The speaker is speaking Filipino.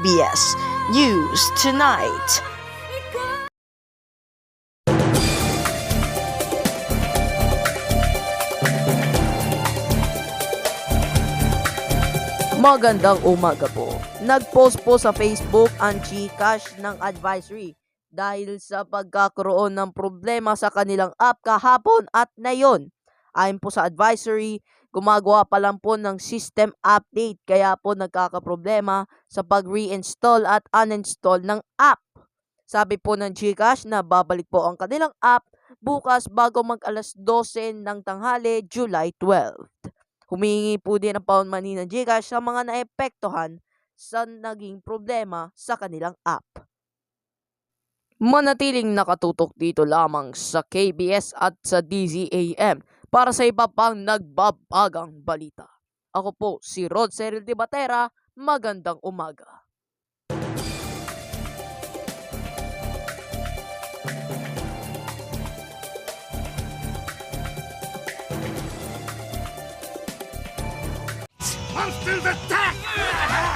KBS News Tonight. Magandang umaga po. Nag-post po sa Facebook ang GCash ng advisory dahil sa pagkakaroon ng problema sa kanilang app kahapon at ngayon. Ayon po sa advisory, gumagawa pa lang po ng system update kaya po nagkakaproblema sa pag-reinstall at uninstall ng app. Sabi po ng GCash na babalik po ang kanilang app bukas bago mag-alas 12 ng tanghali, July 12. Humingi po din ang pound money ng GCash sa mga naepektuhan sa naging problema sa kanilang app. Manatiling nakatutok dito lamang sa KBS at sa DZAM para sa iba pang nagbabagang balita. Ako po si Rod Cyril de Batera, magandang umaga. Monsters attack!